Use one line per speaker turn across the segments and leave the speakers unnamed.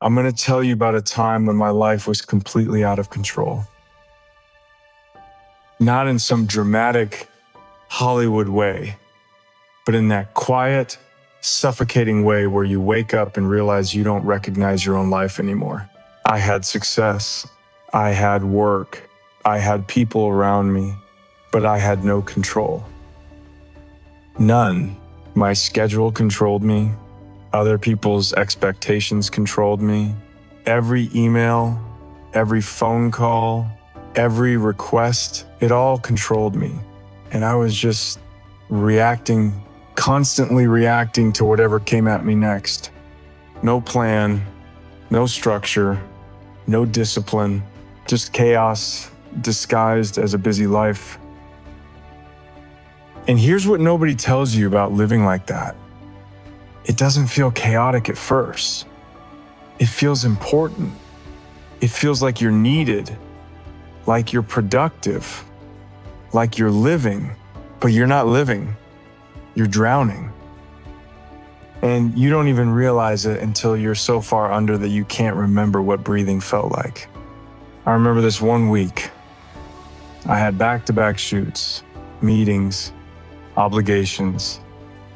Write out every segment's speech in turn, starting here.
I'm going to tell you about a time when my life was completely out of control. Not in some dramatic Hollywood way, but in that quiet, suffocating way where you wake up and realize you don't recognize your own life anymore. I had success. I had work. I had people around me, but I had no control. None. My schedule controlled me. Other people's expectations controlled me. Every email, every phone call, every request, it all controlled me. And I was just constantly reacting to whatever came at me next. No plan, no structure, no discipline, just chaos disguised as a busy life. And here's what nobody tells you about living like that. It doesn't feel chaotic at first. It feels important. It feels like you're needed, like you're productive, like you're living, but you're not living. You're drowning. And you don't even realize it until you're so far under that you can't remember what breathing felt like. I remember this one week. I had back-to-back shoots, meetings, obligations.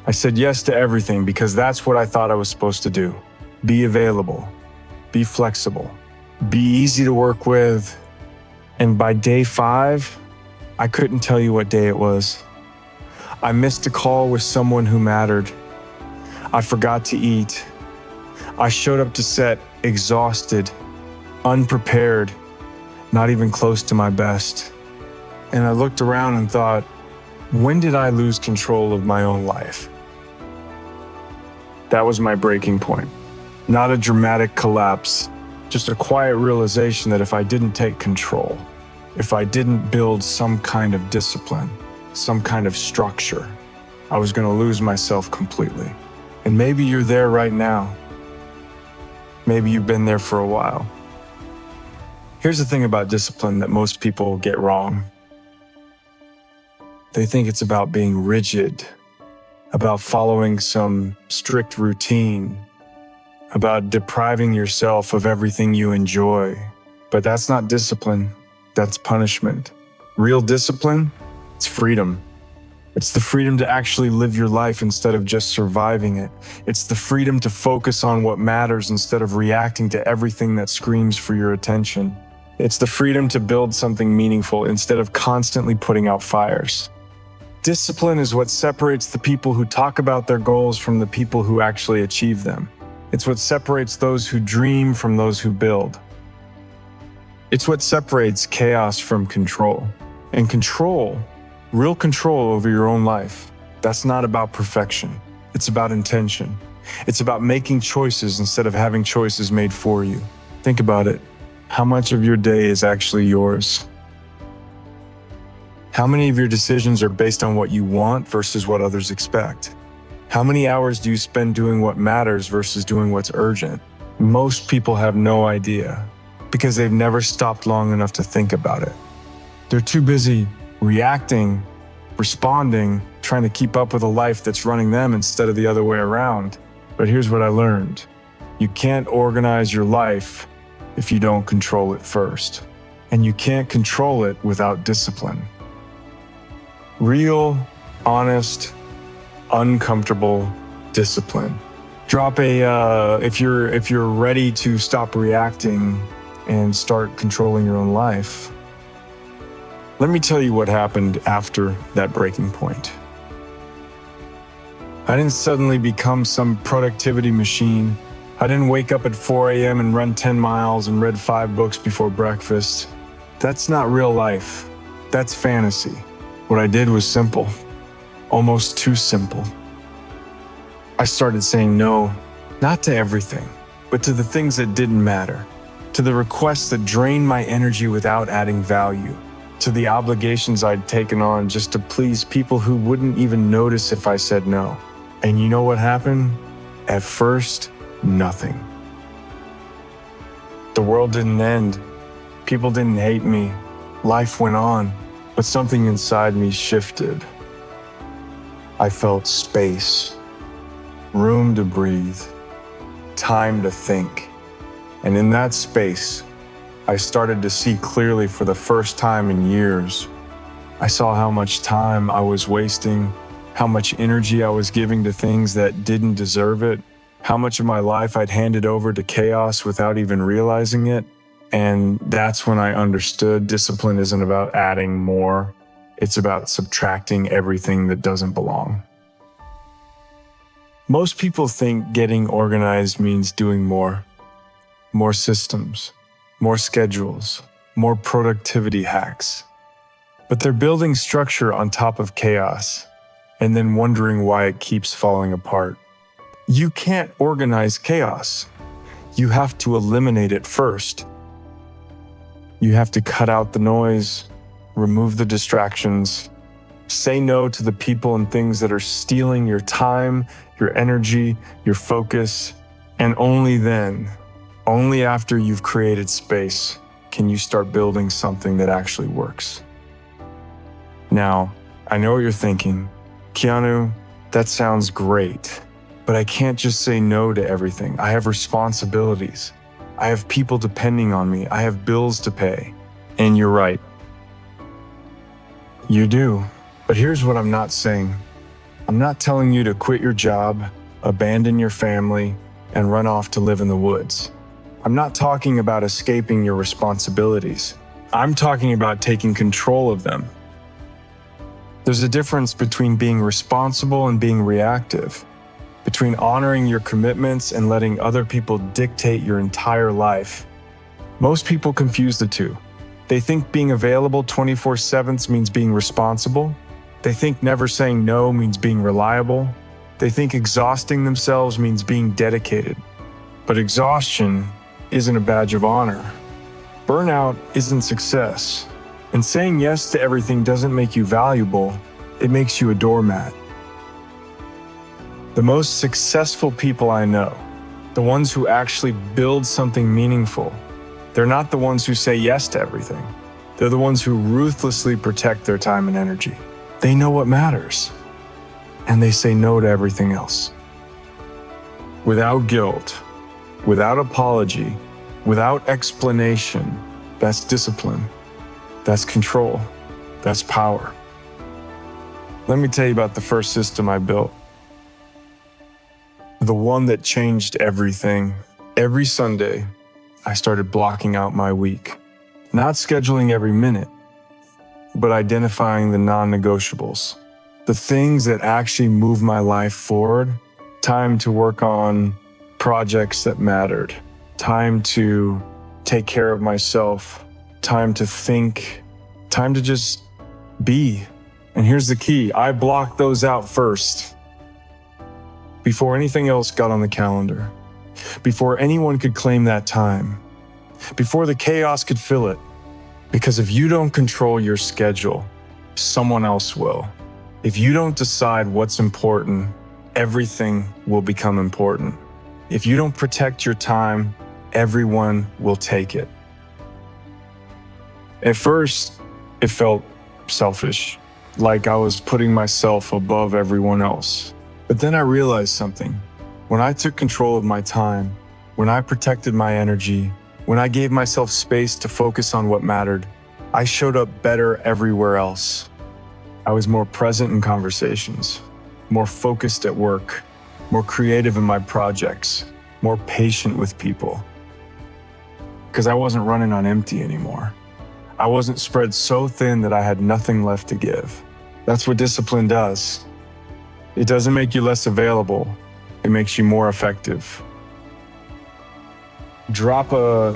I said yes to everything because that's what I thought I was supposed to do. Be available, be flexible, be easy to work with. And by day 5, I couldn't tell you what day it was. I missed a call with someone who mattered. I forgot to eat. I showed up to set exhausted, unprepared, not even close to my best. And I looked around and thought, when did I lose control of my own life? That was my breaking point. Not a dramatic collapse, just a quiet realization that if I didn't take control, if I didn't build some kind of discipline, some kind of structure, I was going to lose myself completely. And maybe you're there right now. Maybe you've been there for a while. Here's the thing about discipline that most people get wrong. They think it's about being rigid, about following some strict routine, about depriving yourself of everything you enjoy. But that's not discipline, that's punishment. Real discipline, it's freedom. It's the freedom to actually live your life instead of just surviving it. It's the freedom to focus on what matters instead of reacting to everything that screams for your attention. It's the freedom to build something meaningful instead of constantly putting out fires. Discipline is what separates the people who talk about their goals from the people who actually achieve them. It's what separates those who dream from those who build. It's what separates chaos from control. And control, real control over your own life, that's not about perfection. It's about intention. It's about making choices instead of having choices made for you. Think about it. How much of your day is actually yours? How many of your decisions are based on what you want versus what others expect? How many hours do you spend doing what matters versus doing what's urgent? Most people have no idea because they've never stopped long enough to think about it. They're too busy reacting, responding, trying to keep up with a life that's running them instead of the other way around. But here's what I learned. You can't organize your life if you don't control it first. And you can't control it without discipline. Real, honest, uncomfortable discipline. Drop if you're ready to stop reacting and start controlling your own life. Let me tell you what happened after that breaking point. I didn't suddenly become some productivity machine. I didn't wake up at 4 a.m. and run 10 miles and read 5 books before breakfast. That's not real life. That's fantasy. What I did was simple, almost too simple. I started saying no, not to everything, but to the things that didn't matter, to the requests that drained my energy without adding value, to the obligations I'd taken on just to please people who wouldn't even notice if I said no. And you know what happened? At first, nothing. The world didn't end. People didn't hate me. Life went on. But something inside me shifted. I felt space, room to breathe, time to think. And in that space, I started to see clearly for the first time in years. I saw how much time I was wasting, how much energy I was giving to things that didn't deserve it, how much of my life I'd handed over to chaos without even realizing it. And that's when I understood discipline isn't about adding more. It's about subtracting everything that doesn't belong. Most people think getting organized means doing more systems, more schedules, more productivity hacks. But they're building structure on top of chaos and then wondering why it keeps falling apart. You can't organize chaos. You have to eliminate it first. You have to cut out the noise, remove the distractions, say no to the people and things that are stealing your time, your energy, your focus, and only then, only after you've created space, can you start building something that actually works. Now, I know what you're thinking. Keanu, that sounds great, but I can't just say no to everything. I have responsibilities. I have people depending on me. I have bills to pay. And you're right. You do. But here's what I'm not saying. I'm not telling you to quit your job, abandon your family, and run off to live in the woods. I'm not talking about escaping your responsibilities. I'm talking about taking control of them. There's a difference between being responsible and being reactive, between honoring your commitments and letting other people dictate your entire life. Most people confuse the two. They think being available 24/7 means being responsible. They think never saying no means being reliable. They think exhausting themselves means being dedicated. But exhaustion isn't a badge of honor. Burnout isn't success. And saying yes to everything doesn't make you valuable, it makes you a doormat. The most successful people I know, the ones who actually build something meaningful, they're not the ones who say yes to everything. They're the ones who ruthlessly protect their time and energy. They know what matters, and they say no to everything else. Without guilt, without apology, without explanation, that's discipline. That's control. That's power. Let me tell you about the first system I built. The one that changed everything. Every Sunday, I started blocking out my week. Not scheduling every minute, but identifying the non-negotiables. The things that actually move my life forward. Time to work on projects that mattered. Time to take care of myself. Time to think, time to just be. And here's the key, I blocked those out first. Before anything else got on the calendar. Before anyone could claim that time. Before the chaos could fill it. Because if you don't control your schedule, someone else will. If you don't decide what's important, everything will become important. If you don't protect your time, everyone will take it. At first, it felt selfish, like I was putting myself above everyone else. But then I realized something. When I took control of my time, when I protected my energy, when I gave myself space to focus on what mattered, I showed up better everywhere else. I was more present in conversations, more focused at work, more creative in my projects, more patient with people. Because I wasn't running on empty anymore. I wasn't spread so thin that I had nothing left to give. That's what discipline does. It doesn't make you less available. It makes you more effective. Drop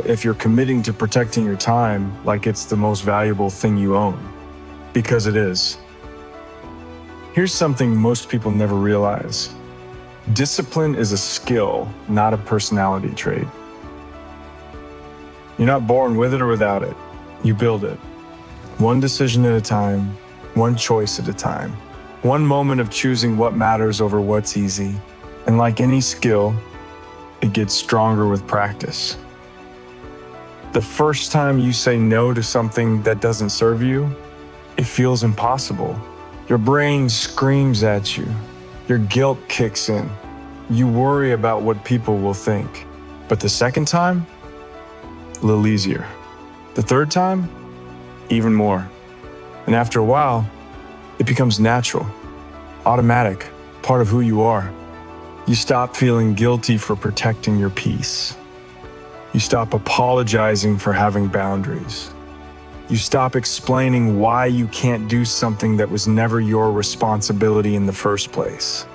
if you're committing to protecting your time like it's the most valuable thing you own, because it is. Here's something most people never realize. Discipline is a skill, not a personality trait. You're not born with it or without it. You build it. One decision at a time, one choice at a time. One moment of choosing what matters over what's easy. And like any skill, it gets stronger with practice. The first time you say no to something that doesn't serve you, it feels impossible. Your brain screams at you. Your guilt kicks in. You worry about what people will think. But the second time, a little easier. The third time, even more. And after a while, it becomes natural, automatic, part of who you are. You stop feeling guilty for protecting your peace. You stop apologizing for having boundaries. You stop explaining why you can't do something that was never your responsibility in the first place.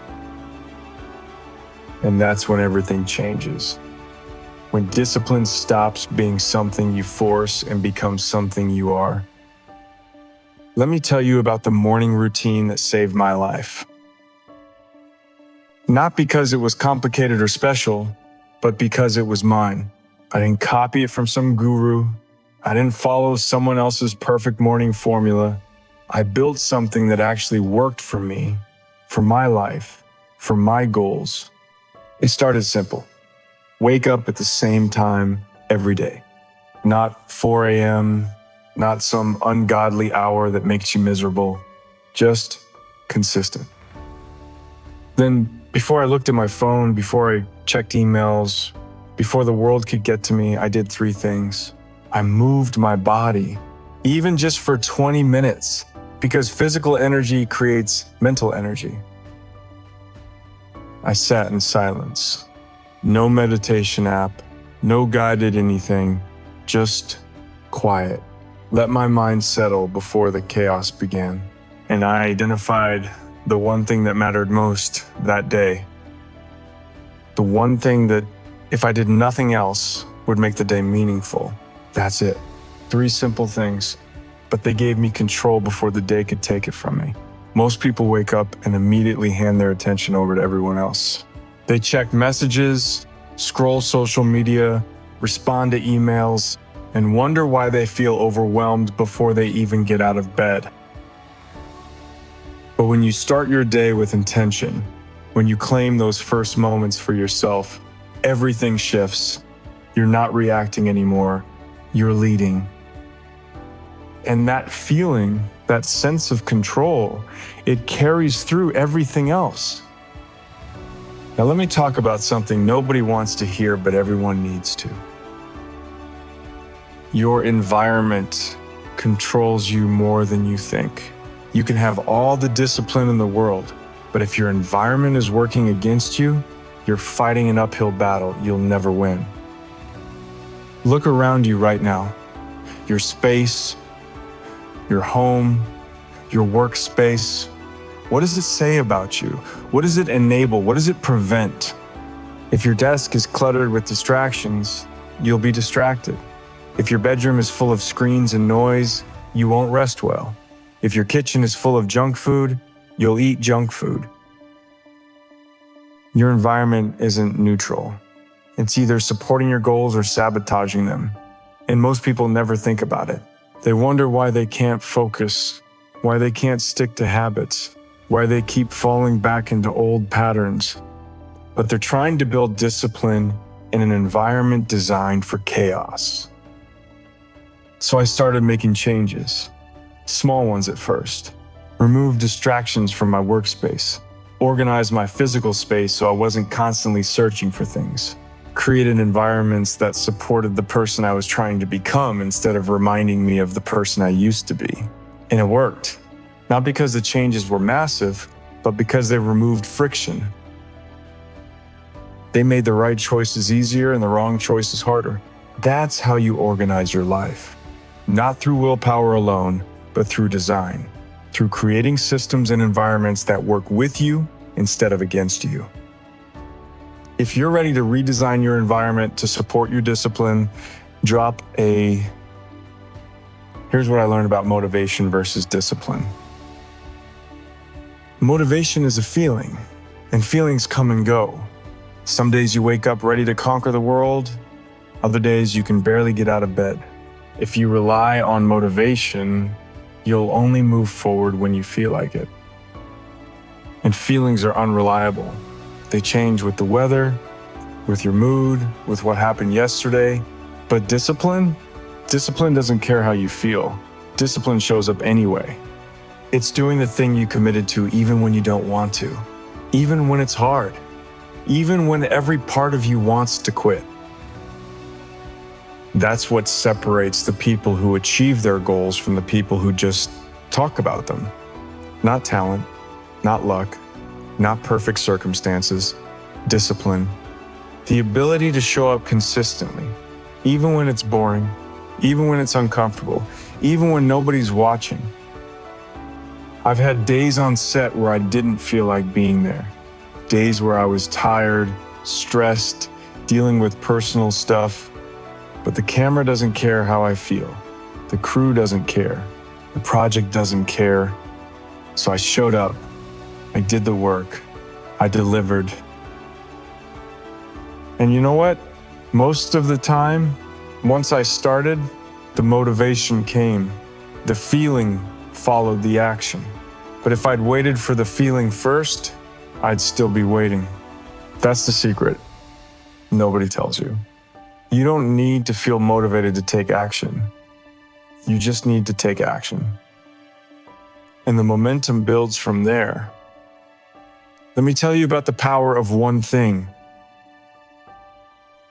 And that's when everything changes. When discipline stops being something you force and becomes something you are. Let me tell you about the morning routine that saved my life. Not because it was complicated or special, but because it was mine. I didn't copy it from some guru. I didn't follow someone else's perfect morning formula. I built something that actually worked for me, for my life, for my goals. It started simple. Wake up at the same time every day. Not 4 a.m., not some ungodly hour that makes you miserable. Just consistent. Then, before I looked at my phone, before I checked emails, before the world could get to me, I did 3 things. I moved my body, even just for 20 minutes, because physical energy creates mental energy. I sat in silence. No meditation app, no guided anything, just quiet. Let my mind settle before the chaos began. And I identified the one thing that mattered most that day. The one thing that, if I did nothing else, would make the day meaningful. That's it. 3 simple things, but they gave me control before the day could take it from me. Most people wake up and immediately hand their attention over to everyone else. They check messages, scroll social media, respond to emails, and wonder why they feel overwhelmed before they even get out of bed. But when you start your day with intention, when you claim those first moments for yourself, everything shifts. You're not reacting anymore. You're leading. And that feeling, that sense of control, it carries through everything else. Now let me talk about something nobody wants to hear, but everyone needs to. Your environment controls you more than you think. You can have all the discipline in the world, but if your environment is working against you, you're fighting an uphill battle you'll never win. Look around you right now. Your space, your home, your workspace. What does it say about you? What does it enable? What does it prevent? If your desk is cluttered with distractions, you'll be distracted. If your bedroom is full of screens and noise, you won't rest well. If your kitchen is full of junk food, you'll eat junk food. Your environment isn't neutral. It's either supporting your goals or sabotaging them. And most people never think about it. They wonder why they can't focus, why they can't stick to habits, why they keep falling back into old patterns. But they're trying to build discipline in an environment designed for chaos. So I started making changes, small ones at first. Remove distractions from my workspace, organize my physical space so I wasn't constantly searching for things, created environments that supported the person I was trying to become instead of reminding me of the person I used to be. And it worked. Not because the changes were massive, but because they removed friction. They made the right choices easier and the wrong choices harder. That's how you organize your life. Not through willpower alone, but through design. Through creating systems and environments that work with you instead of against you. If you're ready to redesign your environment to support your discipline, here's what I learned about motivation versus discipline. Motivation is a feeling, and feelings come and go. Some days you wake up ready to conquer the world, other days you can barely get out of bed. If you rely on motivation, you'll only move forward when you feel like it. And feelings are unreliable. They change with the weather, with your mood, with what happened yesterday. But discipline doesn't care how you feel. Discipline shows up anyway. It's doing the thing you committed to even when you don't want to, even when it's hard, even when every part of you wants to quit. That's what separates the people who achieve their goals from the people who just talk about them. Not talent, not luck, not perfect circumstances, discipline. The ability to show up consistently, even when it's boring, even when it's uncomfortable, even when nobody's watching. I've had days on set where I didn't feel like being there. Days where I was tired, stressed, dealing with personal stuff. But the camera doesn't care how I feel. The crew doesn't care. The project doesn't care. So I showed up. I did the work. I delivered. And you know what? Most of the time, once I started, the motivation came. The feeling followed the action. But if I'd waited for the feeling first, I'd still be waiting. That's the secret. Nobody tells you. You don't need to feel motivated to take action. You just need to take action. And the momentum builds from there. Let me tell you about the power of one thing.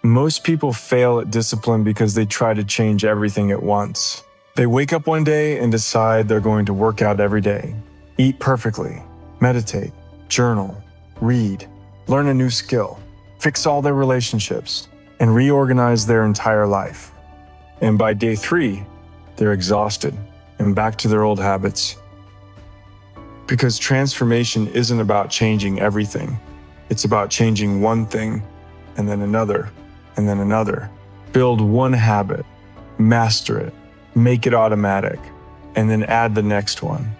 Most people fail at discipline because they try to change everything at once. They wake up one day and decide they're going to work out every day, eat perfectly, meditate, journal, read, learn a new skill, fix all their relationships, and reorganize their entire life. And by day 3, they're exhausted and back to their old habits. Because transformation isn't about changing everything. It's about changing one thing, and then another, and then another. Build one habit, master it, make it automatic, and then add the next one.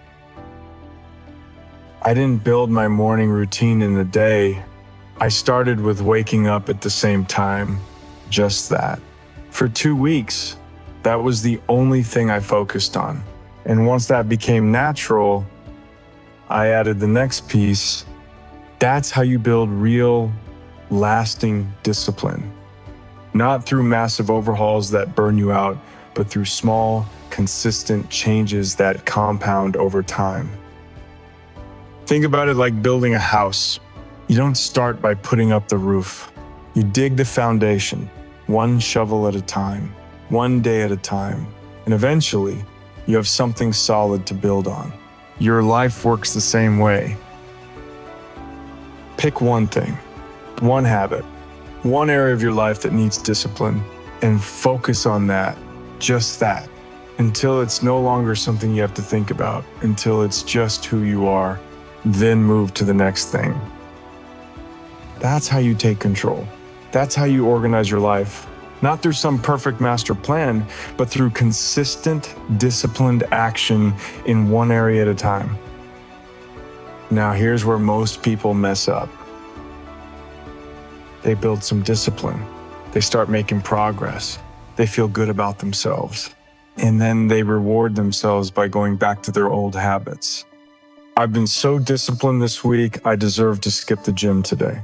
I didn't build my morning routine in a day. I started with waking up at the same time, just that. For 2 weeks, that was the only thing I focused on. And once that became natural, I added the next piece. That's how you build real, lasting discipline. Not through massive overhauls that burn you out, but through small, consistent changes that compound over time. Think about it like building a house. You don't start by putting up the roof. You dig the foundation, one shovel at a time, one day at a time, and eventually, you have something solid to build on. Your life works the same way. Pick one thing, one habit, one area of your life that needs discipline, and focus on that, just that, until it's no longer something you have to think about, until it's just who you are, then move to the next thing. That's how you take control. That's how you organize your life. Not through some perfect master plan, but through consistent, disciplined action in one area at a time. Now, here's where most people mess up. They build some discipline. They start making progress. They feel good about themselves. And then they reward themselves by going back to their old habits. I've been so disciplined this week, I deserve to skip the gym today.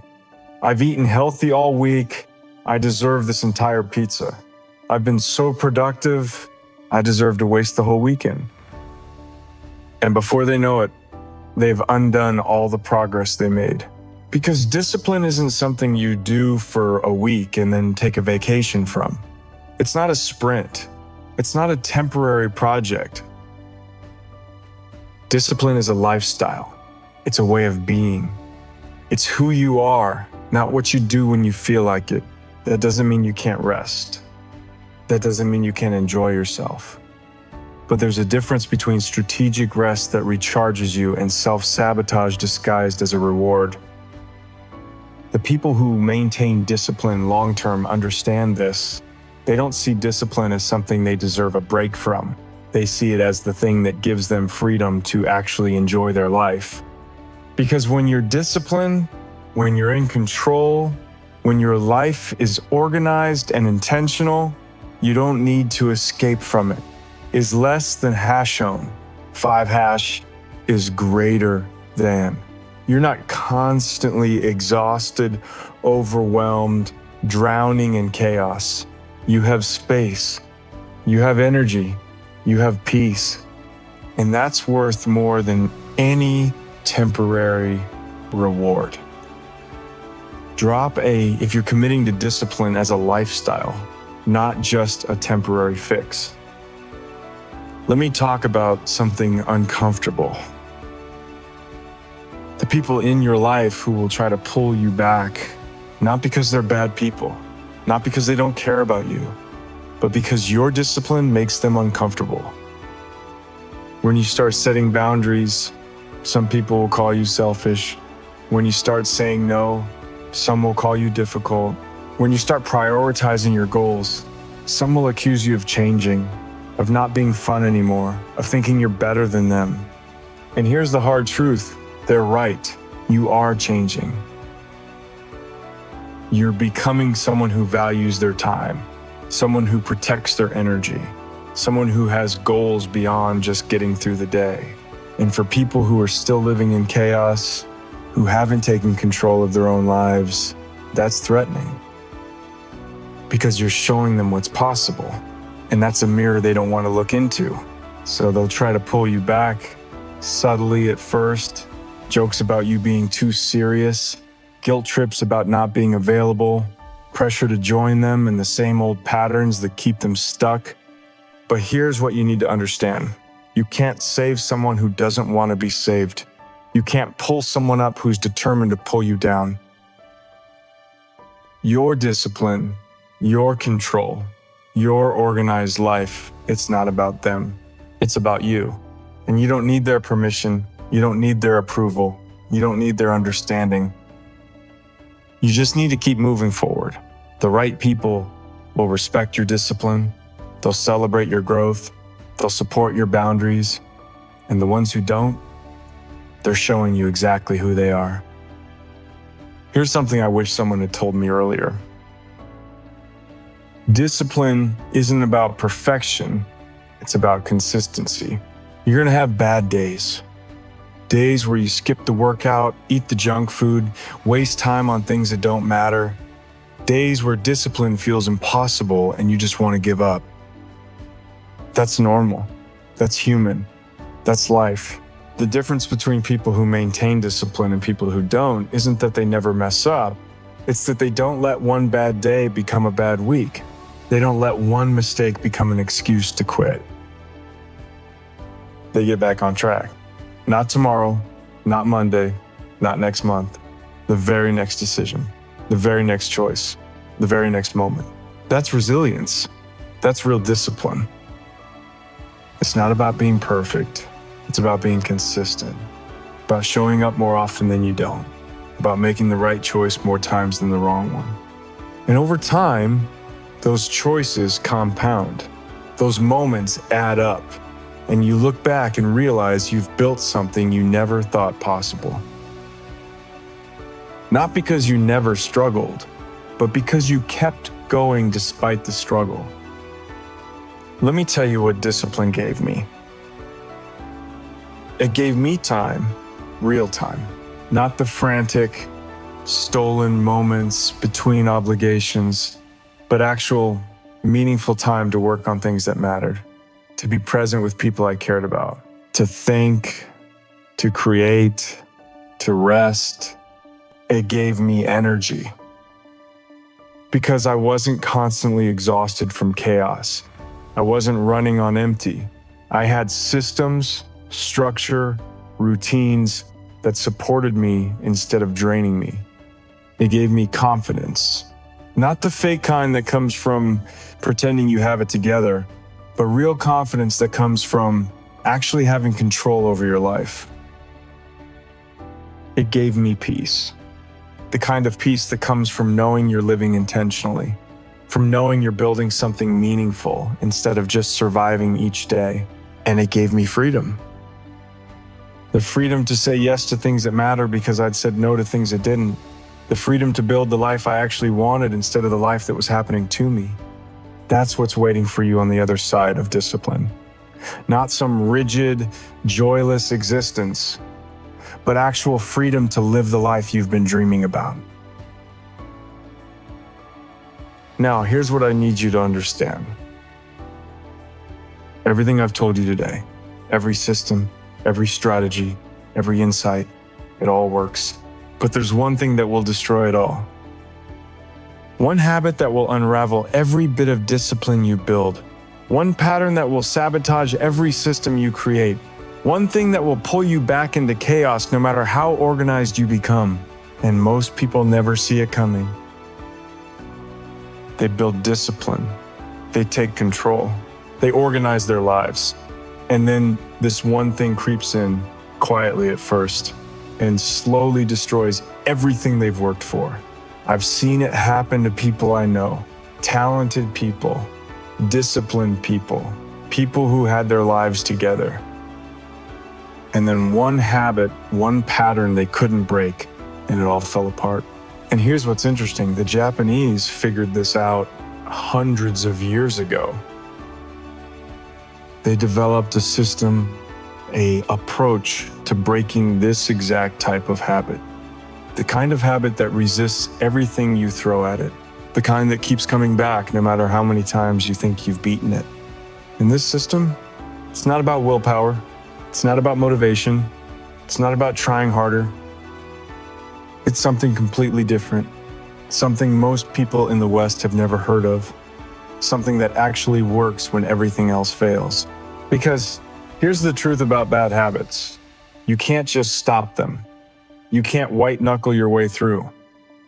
I've eaten healthy all week. I deserve this entire pizza. I've been so productive, I deserve to waste the whole weekend. And before they know it, they've undone all the progress they made. Because discipline isn't something you do for a week and then take a vacation from. It's not a sprint. It's not a temporary project. Discipline is a lifestyle. It's a way of being. It's who you are, not what you do when you feel like it. That doesn't mean you can't rest. That doesn't mean you can't enjoy yourself. But there's a difference between strategic rest that recharges you and self-sabotage disguised as a reward. The people who maintain discipline long-term understand this. They don't see discipline as something they deserve a break from. They see it as the thing that gives them freedom to actually enjoy their life. Because when you're disciplined, when you're in control, when your life is organized and intentional, you don't need to escape from it. Is less than hash own. 5 hash is greater than. You're not constantly exhausted, overwhelmed, drowning in chaos. You have space. You have energy. You have peace. And that's worth more than any temporary reward. If you're committing to discipline as a lifestyle, not just a temporary fix. Let me talk about something uncomfortable. The people in your life who will try to pull you back, not because they're bad people, not because they don't care about you, but because your discipline makes them uncomfortable. When you start setting boundaries, some people will call you selfish. When you start saying no, some will call you difficult. When you start prioritizing your goals, some will accuse you of changing, of not being fun anymore, of thinking you're better than them. And here's the hard truth. They're right. You are changing. You're becoming someone who values their time, someone who protects their energy, someone who has goals beyond just getting through the day. And for people who are still living in chaos, who haven't taken control of their own lives, that's threatening. Because you're showing them what's possible. And that's a mirror they don't want to look into. So they'll try to pull you back, subtly at first, jokes about you being too serious, guilt trips about not being available, pressure to join them in the same old patterns that keep them stuck. But here's what you need to understand. You can't save someone who doesn't want to be saved. You can't pull someone up who's determined to pull you down. Your discipline, your control, your organized life, it's not about them. It's about you. And you don't need their permission. You don't need their approval. You don't need their understanding. You just need to keep moving forward. The right people will respect your discipline. They'll celebrate your growth. They'll support your boundaries. And the ones who don't, they're showing you exactly who they are. Here's something I wish someone had told me earlier. Discipline isn't about perfection. It's about consistency. You're going to have bad days. Days where you skip the workout, eat the junk food, waste time on things that don't matter. Days where discipline feels impossible and you just want to give up. That's normal. That's human. That's life. The difference between people who maintain discipline and people who don't isn't that they never mess up. It's that they don't let one bad day become a bad week. They don't let one mistake become an excuse to quit. They get back on track. Not tomorrow, not Monday, not next month. The very next decision, the very next choice, the very next moment. That's resilience. That's real discipline. It's not about being perfect. It's about being consistent, about showing up more often than you don't, about making the right choice more times than the wrong one. And over time, those choices compound. Those moments add up, and you look back and realize you've built something you never thought possible. Not because you never struggled, but because you kept going despite the struggle. Let me tell you what discipline gave me. It gave me time, real time, not the frantic, stolen moments between obligations, but actual, meaningful time to work on things that mattered, to be present with people I cared about, to think, to create, to rest. It gave me energy because I wasn't constantly exhausted from chaos. I wasn't running on empty. I had systems, structure, routines that supported me instead of draining me. It gave me confidence, not the fake kind that comes from pretending you have it together, but real confidence that comes from actually having control over your life. It gave me peace, the kind of peace that comes from knowing you're living intentionally, from knowing you're building something meaningful instead of just surviving each day. And it gave me freedom. The freedom to say yes to things that matter because I'd said no to things that didn't. The freedom to build the life I actually wanted instead of the life that was happening to me. That's what's waiting for you on the other side of discipline. Not some rigid, joyless existence, but actual freedom to live the life you've been dreaming about. Now, here's what I need you to understand. Everything I've told you today, every system, every strategy, every insight, it all works. But there's one thing that will destroy it all. One habit that will unravel every bit of discipline you build. One pattern that will sabotage every system you create. One thing that will pull you back into chaos no matter how organized you become. And most people never see it coming. They build discipline. They take control. They organize their lives. And then this one thing creeps in quietly at first and slowly destroys everything they've worked for. I've seen it happen to people I know, talented people, disciplined people, people who had their lives together. And then one habit, one pattern they couldn't break, and it all fell apart. And here's what's interesting. The Japanese figured this out hundreds of years ago. They developed a system, an approach to breaking this exact type of habit. The kind of habit that resists everything you throw at it. The kind that keeps coming back no matter how many times you think you've beaten it. In this system, it's not about willpower. It's not about motivation. It's not about trying harder. It's something completely different. Something most people in the West have never heard of. Something that actually works when everything else fails. Because here's the truth about bad habits. You can't just stop them. You can't white knuckle your way through.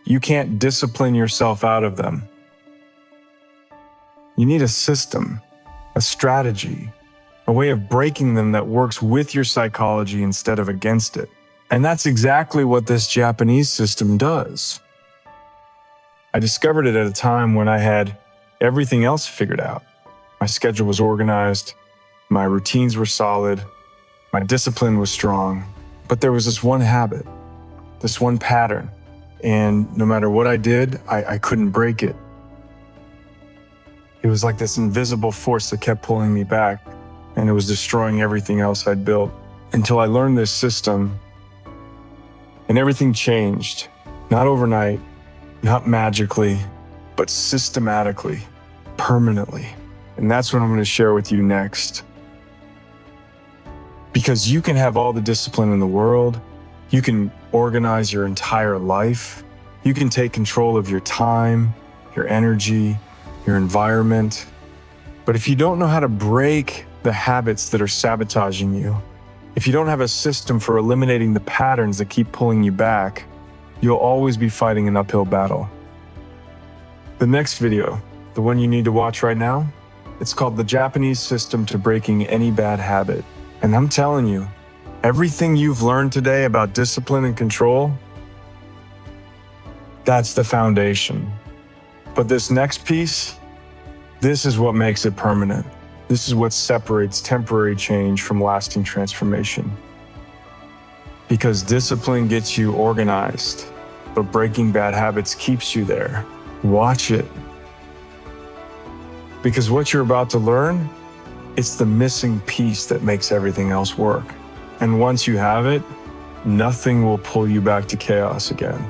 You can't discipline yourself out of them. You need a system, a strategy, a way of breaking them that works with your psychology instead of against it. And that's exactly what this Japanese system does. I discovered it at a time when I had everything else figured out. My schedule was organized, my routines were solid, my discipline was strong, but there was this one habit, this one pattern, and no matter what I did, I couldn't break it. It was like this invisible force that kept pulling me back, and it was destroying everything else I'd built. Until I learned this system, and everything changed. Not overnight, not magically, but systematically, permanently. And that's what I'm going to share with you next. Because you can have all the discipline in the world, you can organize your entire life, you can take control of your time, your energy, your environment. But if you don't know how to break the habits that are sabotaging you, if you don't have a system for eliminating the patterns that keep pulling you back, you'll always be fighting an uphill battle. The next video, the one you need to watch right now, it's called The Japanese System to Breaking Any Bad Habit. And I'm telling you, everything you've learned today about discipline and control, that's the foundation. But this next piece, this is what makes it permanent. This is what separates temporary change from lasting transformation. Because discipline gets you organized, but breaking bad habits keeps you there. Watch it. Because what you're about to learn, it's the missing piece that makes everything else work. And once you have it, nothing will pull you back to chaos again.